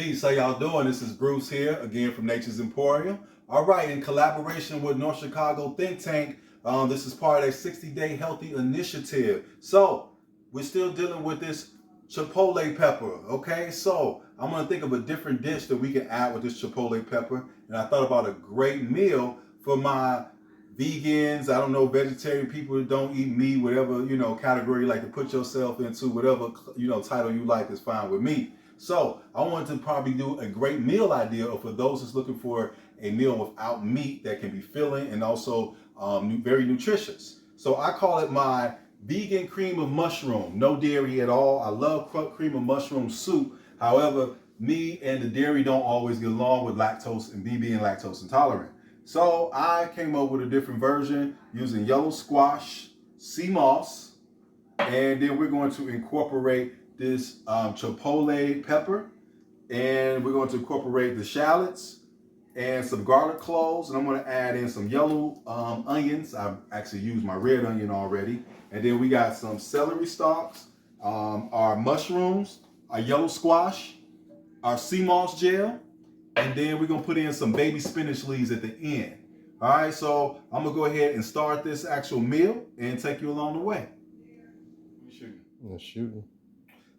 Peace, how y'all doing? This is Bruce here, again from Nature's Emporium. All right, in collaboration with North Chicago Think Tank, this is part of a 60-day healthy initiative. So, we're still dealing with this Chipotle pepper, okay? So, I'm gonna think of a different dish that we can add with this Chipotle pepper. And I thought about a great meal for my vegans, I don't know, vegetarian people who don't eat meat, whatever, category you like to put yourself into, whatever, title you like is fine with me. So I wanted to probably do a great meal idea for those that's looking for a meal without meat that can be filling and also very nutritious. So I call it my vegan cream of mushroom, no dairy at all. I love cream of mushroom soup. However, me and the dairy don't always get along with lactose and me being lactose intolerant. So I came up with a different version using yellow squash, sea moss, and then we're going to incorporate this chipotle pepper, and we're going to incorporate the shallots and some garlic cloves, and I'm going to add in some yellow onions. I've actually used my red onion already, and then we got some celery stalks, our mushrooms, our yellow squash, our sea moss gel, and then we're going to put in some baby spinach leaves at the end. All right, so I'm going to go ahead and start this actual meal and take you along the way. Shooting.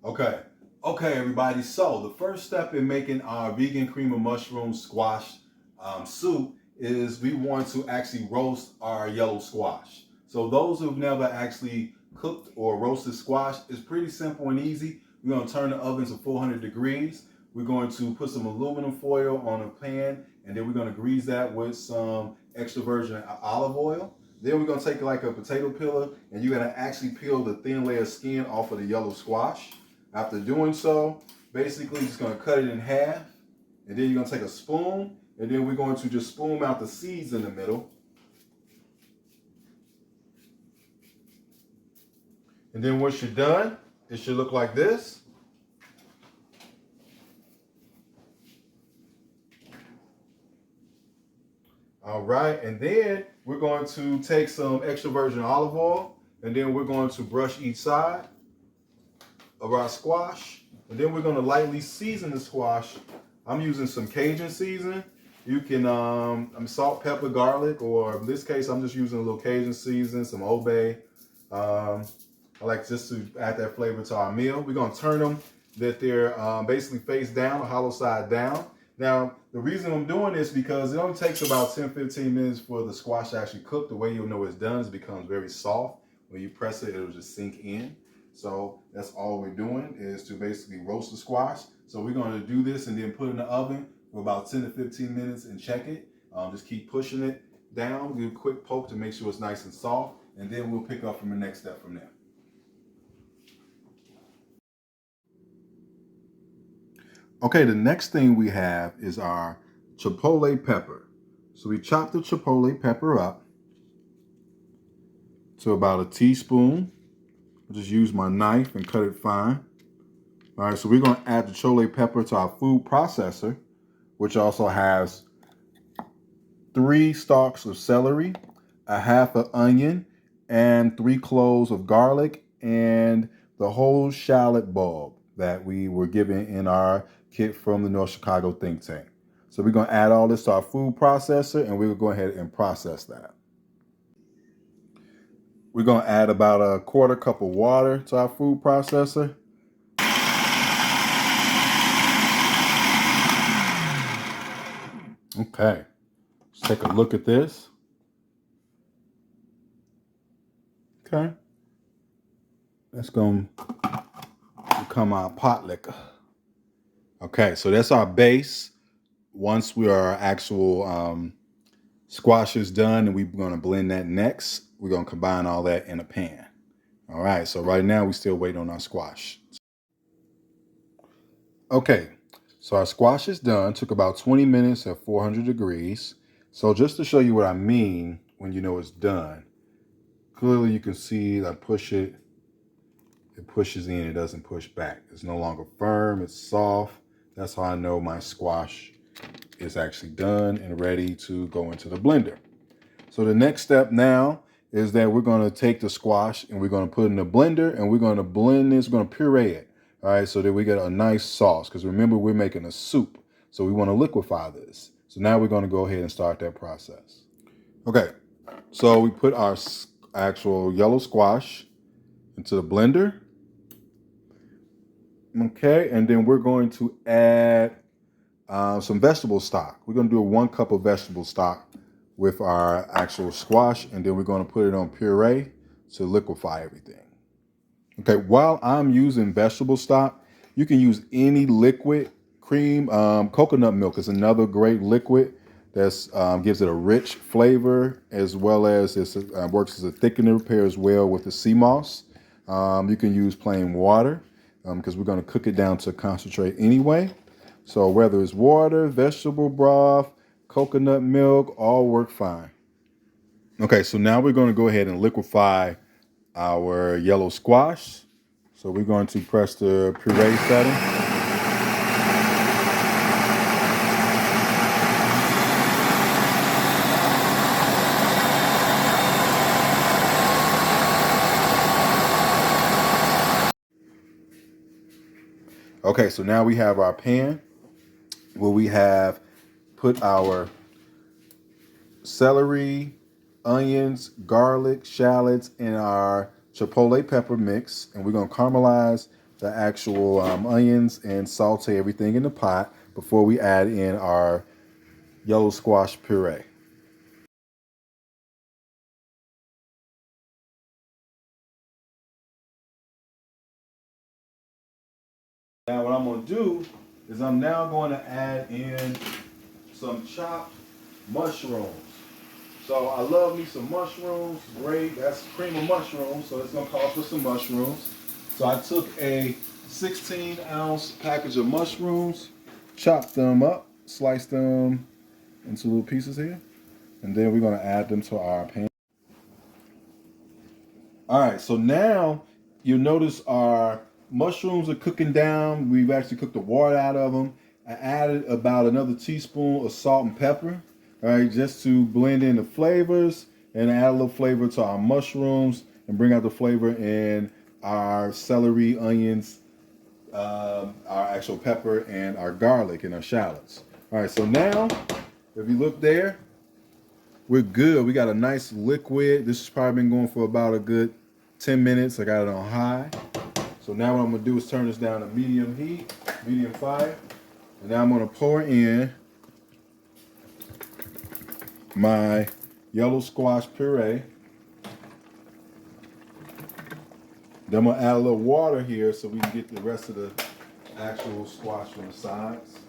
Okay, everybody. So the first step in making our vegan cream of mushroom squash soup is we want to actually roast our yellow squash. So those who've never actually cooked or roasted squash, it's pretty simple and easy. We're going to turn the oven to 400 degrees. We're going to put some aluminum foil on a pan, and then we're going to grease that with some extra virgin olive oil. Then we're going to take like a potato peeler, and you're going to actually peel the thin layer of skin off of the yellow squash. After doing so, basically just going to cut it in half, and then you're going to take a spoon, and then we're going to just spoon out the seeds in the middle. And then once you're done, it should look like this. All right, and then we're going to take some extra virgin olive oil, and then we're going to brush each side of our squash, and then we're going to lightly season the squash. I'm using some Cajun seasoning. You can salt, pepper, garlic, or in this case, I'm just using a little Cajun seasoning, some Old Bay. I like just to add that flavor to our meal. We're going to turn them that they're basically face down, or hollow side down. Now, the reason I'm doing this because it only takes about 10-15 minutes for the squash to actually cook. The way you'll know it's done is it becomes very soft. When you press it, it'll just sink in. So that's all we're doing is to basically roast the squash. So we're going to do this and then put it in the oven for about 10 to 15 minutes and check it. Just keep pushing it down, do a quick poke to make sure it's nice and soft, and then we'll pick up from the next step from there. Okay, the next thing we have is our chipotle pepper. So we chop the chipotle pepper up to about a teaspoon. I just use my knife and cut it fine. All right, so we're going to add the chipotle pepper to our food processor, which also has 3 stalks of celery, a half an onion, and 3 cloves of garlic, and the whole shallot bulb that we were given in our kit from the North Chicago Think Tank. So we're going to add all this to our food processor, and we'll go ahead and process that. We're going to add about a 1/4 cup of water to our food processor. Okay, let's take a look at this. Okay, that's going to become our pot liquor. Okay, so that's our base. Once our actual squash is done, and we're going to blend that next, we're going to combine all that in a pan. All right, so right now we still wait on our squash. Okay, so our squash is done. Took about 20 minutes at 400 degrees. So just to show you what I mean when you know it's done, clearly you can see I push it. It pushes in, it doesn't push back. It's no longer firm, it's soft. That's how I know my squash is actually done and ready to go into the blender. So the next step now is that we're going to take the squash and we're going to put it in the blender, and we're going to blend this, we're going to puree it. All right, so that we get a nice sauce. Because remember, we're making a soup. So we want to liquefy this. So now we're going to go ahead and start that process. Okay, so we put our actual yellow squash into the blender. Okay, and then we're going to add some vegetable stock. We're going to do a 1 cup of vegetable stock with our actual squash, and then we're going to put it on puree to liquefy everything. Okay, while I'm using vegetable stock, you can use any liquid cream. Coconut milk is another great liquid that gives it a rich flavor, as well as it works as a thickener, pairs well with the sea moss. You can use plain water because we're going to cook it down to concentrate anyway. So whether it's water, vegetable broth, coconut milk, all work fine. Okay, so now we're going to go ahead and liquefy our yellow squash. So we're going to press the puree setting. Okay, so now we have our pan where we have put our celery, onions, garlic, shallots, and our chipotle pepper mix. And we're going to caramelize the actual onions and saute everything in the pot before we add in our yellow squash puree. Now what I'm going to do is I'm now going to add in some chopped mushrooms. So I love me some mushrooms. Great, that's cream of mushrooms, so it's going to call for some mushrooms. So I took a 16-ounce package of mushrooms, chopped them up, sliced them into little pieces here, and then we're going to add them to our pan. All right, so now you'll notice our mushrooms are cooking down. We've actually cooked the water out of them. I added about another teaspoon of salt and pepper, all right, just to blend in the flavors and add a little flavor to our mushrooms and bring out the flavor in our celery, onions, our actual pepper, and our garlic and our shallots. All right, so now if you look there, we're good. We got a nice liquid. This has probably been going for about a good 10 minutes. I got it on high. So now what I'm gonna do is turn this down to medium heat, medium fire. And now I'm gonna pour in my yellow squash puree. Then I'm gonna add a little water here so we can get the rest of the actual squash on the sides.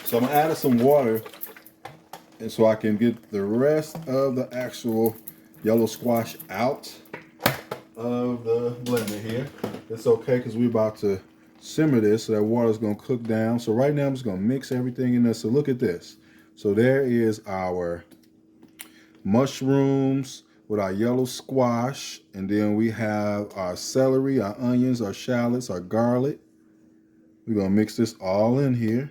So I'm gonna add some water and so I can get the rest of the actual yellow squash out of the blender here. It's okay because we're about to simmer this, so that water's gonna cook down. So right now I'm just gonna mix everything in there. So look at this. So there is our mushrooms with our yellow squash, and then we have our celery, our onions, our shallots, our garlic. We're gonna mix this all in here.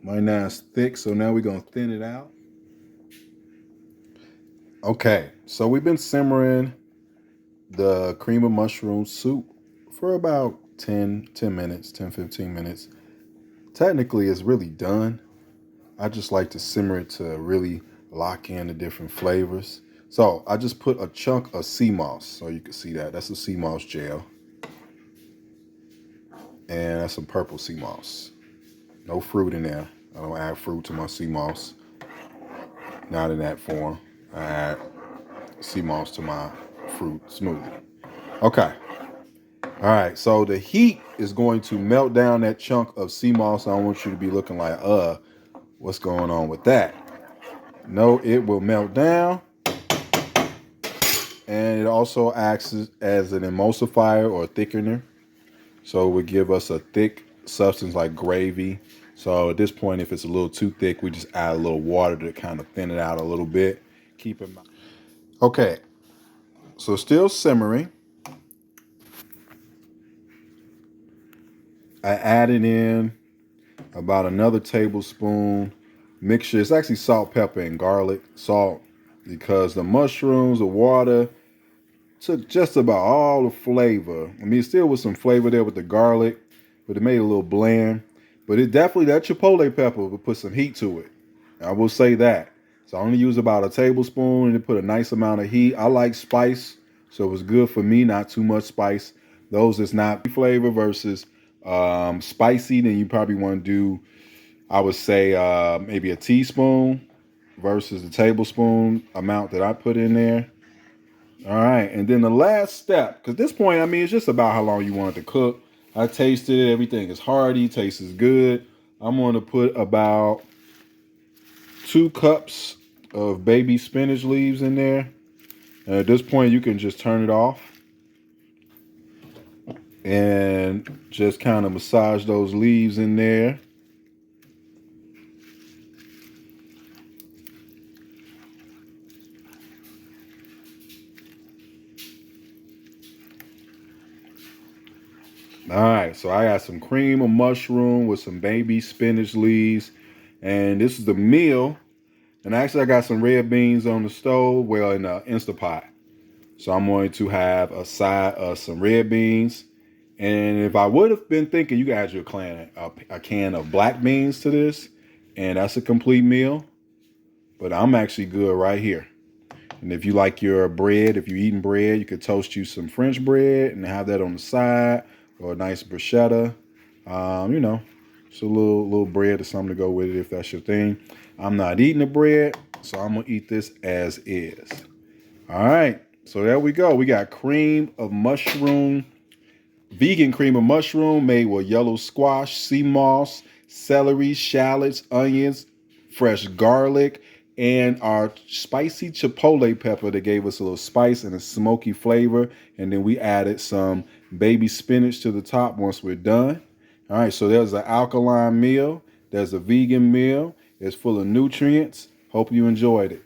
Right now it's thick, so now we're gonna thin it out. Okay, so we've been simmering the cream of mushroom soup for about 10 minutes, 10-15 minutes. Technically, it's really done. I just like to simmer it to really lock in the different flavors. So I just put a chunk of sea moss, so you can see that. That's a sea moss gel. And that's some purple sea moss. No fruit in there. I don't add fruit to my sea moss. Not in that form. I add sea moss to my fruit smoothie. Okay. All right. So the heat is going to melt down that chunk of sea moss. I don't want you to be looking like, what's going on with that? No, it will melt down. And it also acts as an emulsifier or thickener. So it would give us a thick substance like gravy. So at this point, if it's a little too thick, we just add a little water to kind of thin it out a little bit. Keep in mind. Okay, so still simmering. I added in about another tablespoon mixture. It's actually salt, pepper, and garlic salt because the mushrooms, the water took just about all the flavor. I mean, still with some flavor there with the garlic, but it made it a little bland. But it definitely, that chipotle pepper would put some heat to it. I will say that. So I only use about a tablespoon and it put a nice amount of heat. I like spice, so it was good for me, not too much spice. Those is not flavor versus spicy, then you probably want to do, I would say, maybe a teaspoon versus the tablespoon amount that I put in there. All right, and then the last step, because at this point, I mean, it's just about how long you want it to cook. I tasted it, everything is hearty, tastes good. I'm going to put about 2 cups of baby spinach leaves in there. And at this point, you can just turn it off and just kind of massage those leaves in there. All right, so I got some cream of mushroom with some baby spinach leaves, and this is the meal. And actually, I got some red beans on the stove, well, in the Instapot. So I'm going to have a side of some red beans. And if I would have been thinking, you can add a can of black beans to this, and that's a complete meal. But I'm actually good right here. And if you like your bread, if you're eating bread, you could toast you some French bread and have that on the side, or a nice bruschetta. You know, it's a little bread or something to go with it if that's your thing. I'm not eating the bread, so I'm gonna eat this as is. All right, so there we go. We got cream of mushroom, vegan cream of mushroom made with yellow squash, sea moss, celery, shallots, onions, fresh garlic, and our spicy chipotle pepper that gave us a little spice and a smoky flavor. And then we added some baby spinach to the top once we're done. All right, so there's an alkaline meal. There's a vegan meal. It's full of nutrients. Hope you enjoyed it.